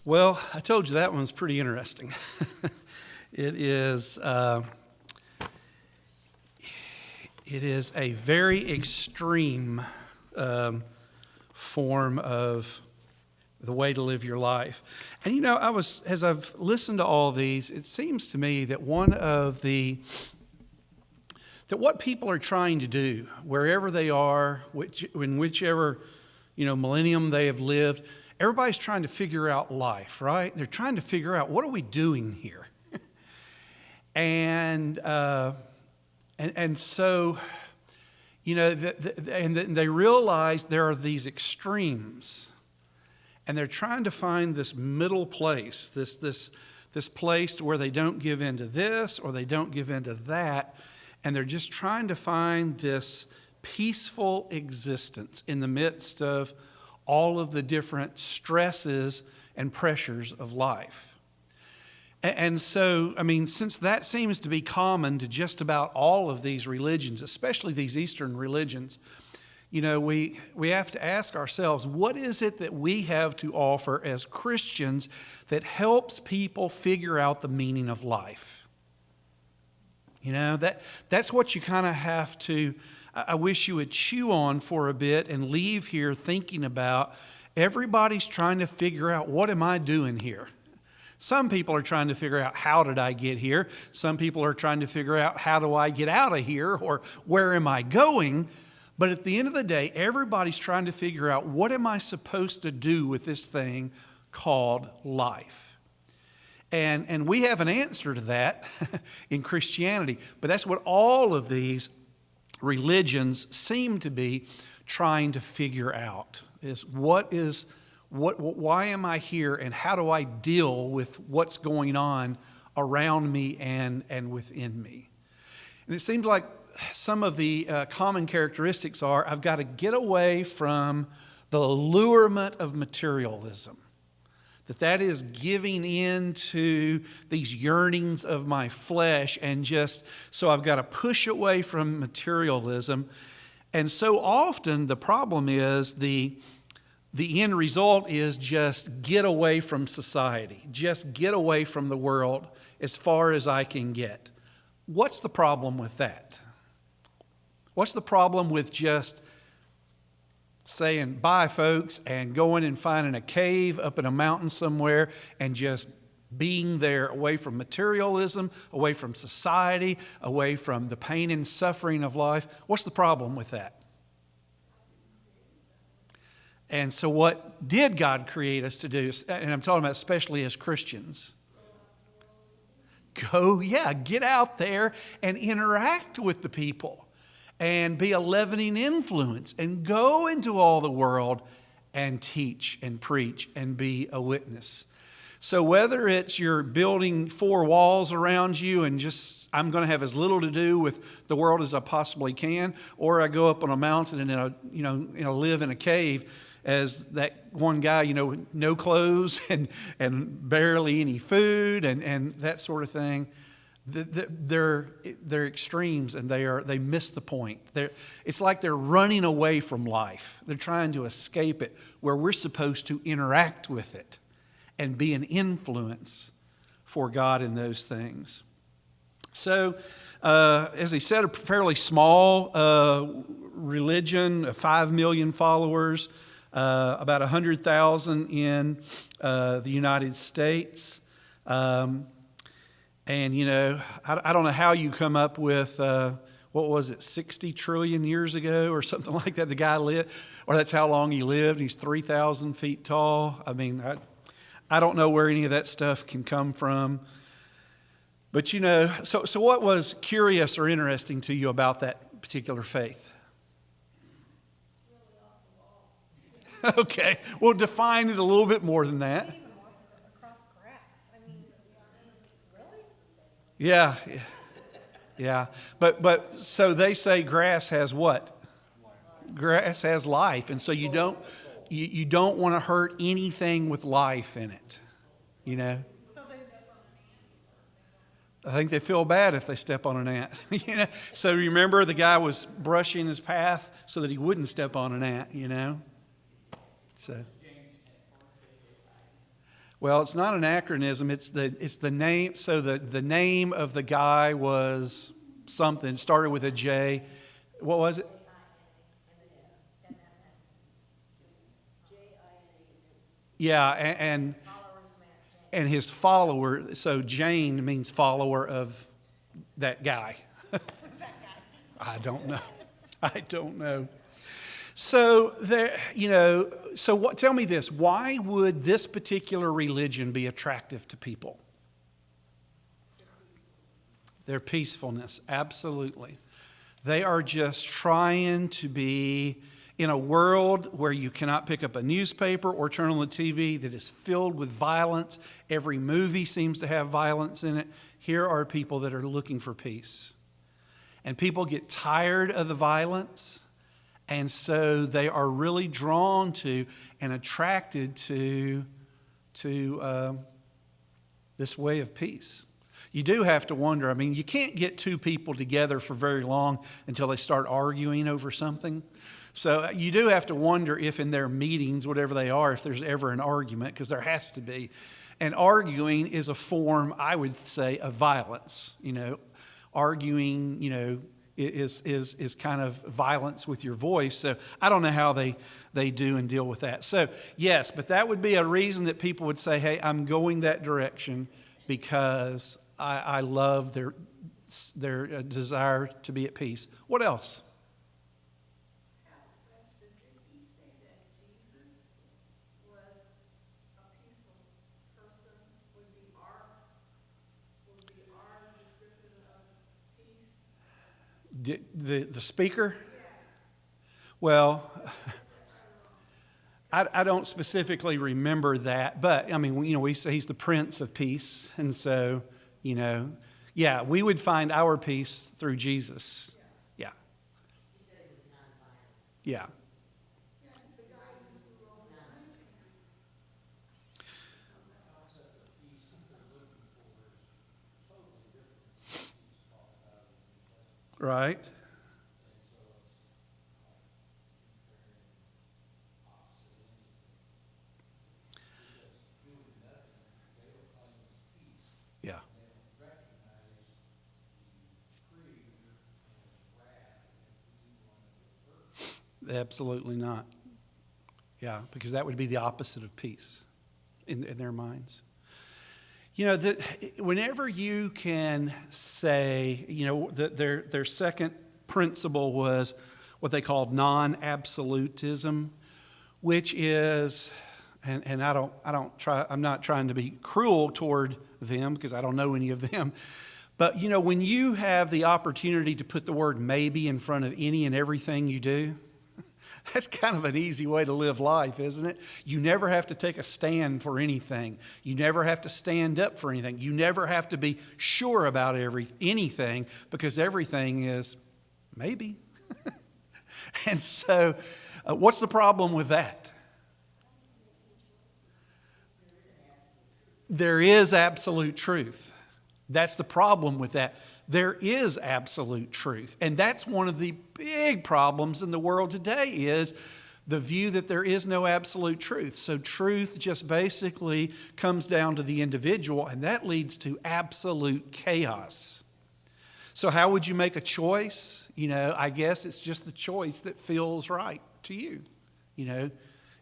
Well, I told you that one's pretty interesting. It is a very extreme form of the way to live your life. And as I've listened to all these, it seems to me that what people are trying to do, wherever they are, in whichever millennium they have lived, everybody's trying to figure out life, right? They're trying to figure out, what are we doing here? and so, and they realize there are these extremes, and they're trying to find this middle place, this place where they don't give in to this or they don't give in to that, and they're just trying to find this peaceful existence in the midst of all of the different stresses and pressures of life. And so, since that seems to be common to just about all of these religions, especially these Eastern religions, we have to ask ourselves, what is it that we have to offer as Christians that helps people figure out the meaning of life? That's what you kind of have to, I wish you would chew on for a bit and leave here thinking about. Everybody's trying to figure out, what am I doing here? Some people are trying to figure out, how did I get here? Some people are trying to figure out, how do I get out of here? Or where am I going? But at the end of the day, everybody's trying to figure out, what am I supposed to do with this thing called life? And we have an answer to that in Christianity. But that's what all of these religions seem to be trying to figure out, is why am I here, and how do I deal with what's going on around me and within me? And it seems like some of the common characteristics are, I've got to get away from the allurement of materialism. That is giving in to these yearnings of my flesh, and so I've got to push away from materialism. And so often the problem is the end result is just get away from society, just get away from the world as far as I can get. What's the problem with that? What's the problem with just saying, bye folks, and going and finding a cave up in a mountain somewhere and just being there, away from materialism, away from society, away from the pain and suffering of life? What's the problem with that? And so what did God create us to do? And I'm talking about especially as Christians. Get out there and interact with the people and be a leavening influence and go into all the world and teach and preach and be a witness. So whether it's you're building 4 walls around you and just, I'm going to have as little to do with the world as I possibly can, or I go up on a mountain and live in a cave as that one guy, no clothes and barely any food and that sort of thing. They're extremes, and they miss the point. It's like they're running away from life. They're trying to escape it, where we're supposed to interact with it and be an influence for God in those things. So, as he said, a fairly small religion, 5 million followers, about 100,000 in the United States. And, I don't know how you come up with, 60 trillion years ago or something like that the guy lived, or that's how long he lived. He's 3,000 feet tall. I don't know where any of that stuff can come from. But, so what was curious or interesting to you about that particular faith? Okay, well, define it a little bit more than that. Yeah. But so they say grass has what? Grass has life, and so you don't want to hurt anything with life in it. I think they feel bad if they step on an ant. So remember, the guy was brushing his path so that he wouldn't step on an ant. So. Well, it's not an acronym. It's the name. So the name of the guy was something. Started with a J. What was it? Yeah, and his follower. So Jain means follower of that guy. I don't know. I don't know. So there, so what? Tell me this: why would this particular religion be attractive to people? Their peacefulness, absolutely. They are just trying to be in a world where you cannot pick up a newspaper or turn on the TV that is filled with violence. Every movie seems to have violence in it. Here are people that are looking for peace. And people get tired of the violence, and so they are really drawn to and attracted to this way of peace. You do have to wonder, I mean, you can't get two people together for very long until they start arguing over something. So you do have to wonder if in their meetings, whatever they are, if there's ever an argument, because there has to be. And arguing is a form, I would say, of violence. Arguing, is kind of violence with your voice. So I don't know how they do and deal with that. So yes, but that would be a reason that people would say, hey, I'm going that direction because I love their desire to be at peace. What else? The speaker? Well, I don't specifically remember that, but I mean, we say he's the Prince of Peace, and so, yeah, we would find our peace through Jesus. Yeah. Yeah. Right. Yeah. Absolutely not. Yeah, because that would be the opposite of peace in their minds. Whenever you can say, that their second principle was what they called non-absolutism, which is, and I'm not trying to be cruel toward them because I don't know any of them, but when you have the opportunity to put the word maybe in front of any and everything you do, that's kind of an easy way to live life, isn't it? You never have to take a stand for anything. You never have to stand up for anything. You never have to be sure about anything because everything is maybe. And so, what's the problem with that? There is absolute truth. That's the problem with that. There is absolute truth. And that's one of the big problems in the world today is the view that there is no absolute truth. So truth just basically comes down to the individual, and that leads to absolute chaos. So how would you make a choice? I guess it's just the choice that feels right to you.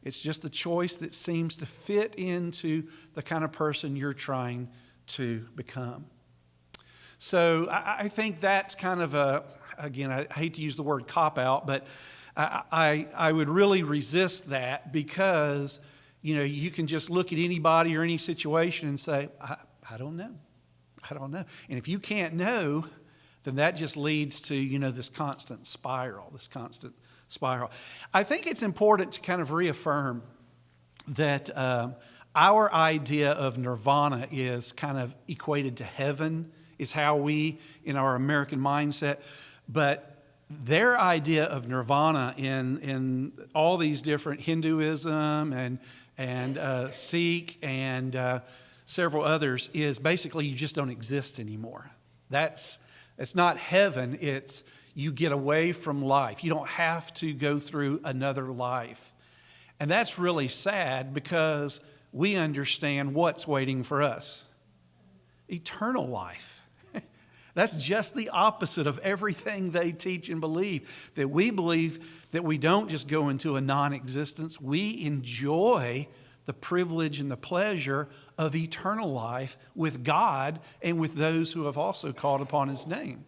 It's just the choice that seems to fit into the kind of person you're trying to become. So I think that's kind of again, I hate to use the word cop-out, but I would really resist that because, you can just look at anybody or any situation and say, I don't know. I don't know. And if you can't know, then that just leads to, this constant spiral. I think it's important to kind of reaffirm that our idea of nirvana is kind of equated to heaven, is how we, in our American mindset, but their idea of nirvana in all these different Hinduism and Sikh and several others is basically you just don't exist anymore. It's not heaven, it's you get away from life. You don't have to go through another life. And that's really sad because we understand what's waiting for us. Eternal life. That's just the opposite of everything they teach and believe. That we believe that we don't just go into a non-existence. We enjoy the privilege and the pleasure of eternal life with God and with those who have also called upon His name.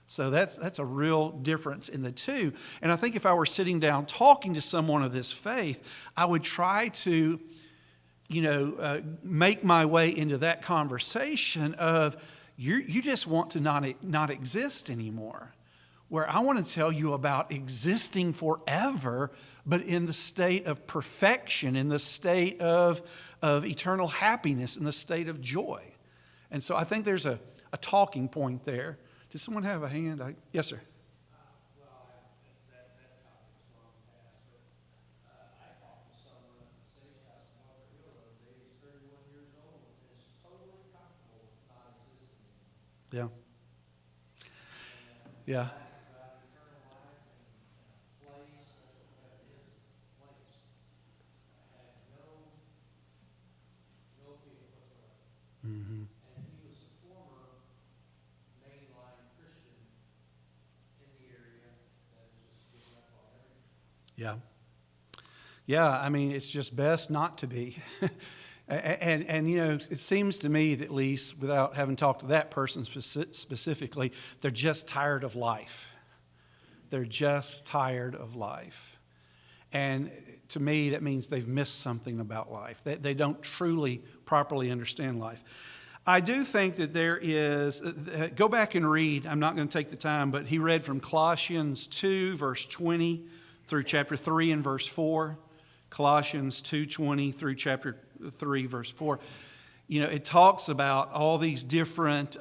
So that's a real difference in the two. And I think if I were sitting down talking to someone of this faith, I would try to, make my way into that conversation of you just want to not exist anymore. Where I want to tell you about existing forever, but in the state of perfection, in the state of eternal happiness, in the state of joy. And so I think there's a talking point there. Does someone have a hand? Yes, sir. Well, that topic's long past, but I talked to someone at the State House in Walker Hill the other day. He's 31 years old and is totally comfortable with not existing. Yeah. Yeah. About eternal life and place, that's what that is, place. I had no feel whatsoever. Mm-hmm. And he was a former mainline Christian in the area that has just given up on everything. Yeah. Yeah, I mean, it's just best not to be. and it seems to me, at least, without having talked to that person specifically, they're just tired of life. They're just tired of life. And to me, that means they've missed something about life. They don't truly, properly understand life. I do think that there is, go back and read, I'm not going to take the time, but he read from Colossians 2, verse 20 through chapter 3 and verse 4. Colossians 2:20 through chapter 3, verse 4. It talks about all these different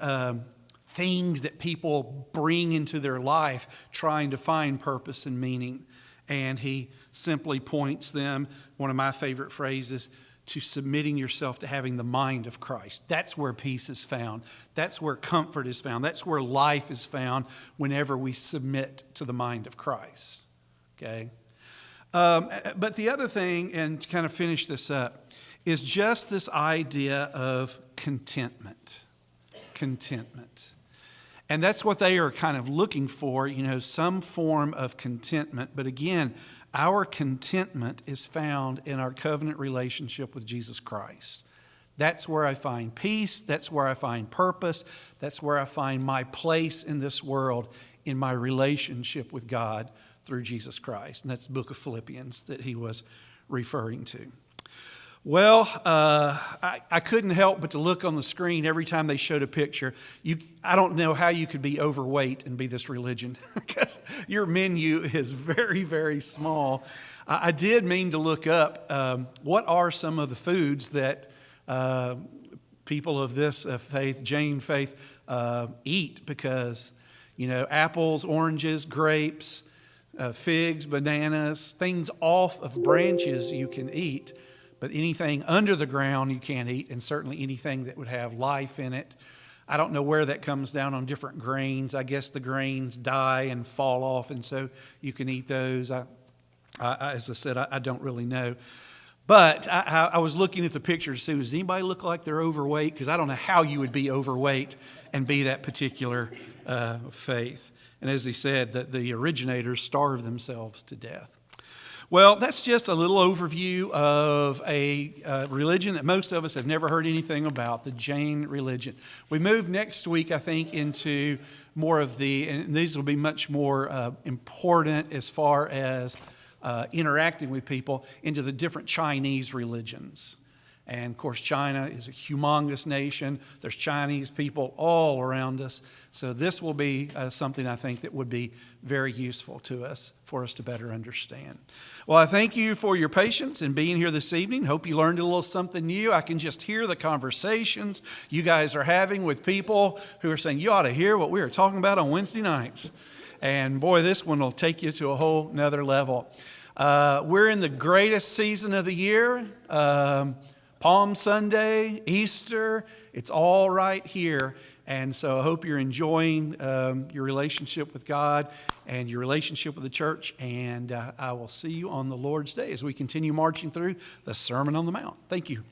things that people bring into their life trying to find purpose and meaning. And he simply points them, one of my favorite phrases, to submitting yourself to having the mind of Christ. That's where peace is found. That's where comfort is found. That's where life is found whenever we submit to the mind of Christ. Okay? But the other thing, and to kind of finish this up, is just this idea of contentment. Contentment. And that's what they are kind of looking for, some form of contentment. But again, our contentment is found in our covenant relationship with Jesus Christ. That's where I find peace. That's where I find purpose. That's where I find my place in this world, in my relationship with God through Jesus Christ. And that's the book of Philippians that he was referring to. Well, I couldn't help but to look on the screen every time they showed a picture. I don't know how you could be overweight and be this religion because your menu is very, very small. I did mean to look up what are some of the foods that people of this faith, Jain faith, eat because, apples, oranges, grapes, figs, bananas, things off of branches you can eat. But anything under the ground you can't eat, and certainly anything that would have life in it. I don't know where that comes down on different grains. I guess the grains die and fall off, and so you can eat those. As I said, I don't really know. But I was looking at the pictures to see, does anybody look like they're overweight? Because I don't know how you would be overweight and be that particular faith. And as he said, that the originators starved themselves to death. Well, that's just a little overview of a religion that most of us have never heard anything about, the Jain religion. We move next week, I think, into more of and these will be much more important as far as interacting with people, into the different Chinese religions. And of course, China is a humongous nation. There's Chinese people all around us. So this will be something I think that would be very useful to us for us to better understand. Well, I thank you for your patience in being here this evening. Hope you learned a little something new. I can just hear the conversations you guys are having with people who are saying, you ought to hear what we were talking about on Wednesday nights. And boy, this one will take you to a whole nother level. We're in the greatest season of the year. Palm Sunday, Easter, it's all right here. And so I hope you're enjoying your relationship with God and your relationship with the church. And I will see you on the Lord's Day as we continue marching through the Sermon on the Mount. Thank you.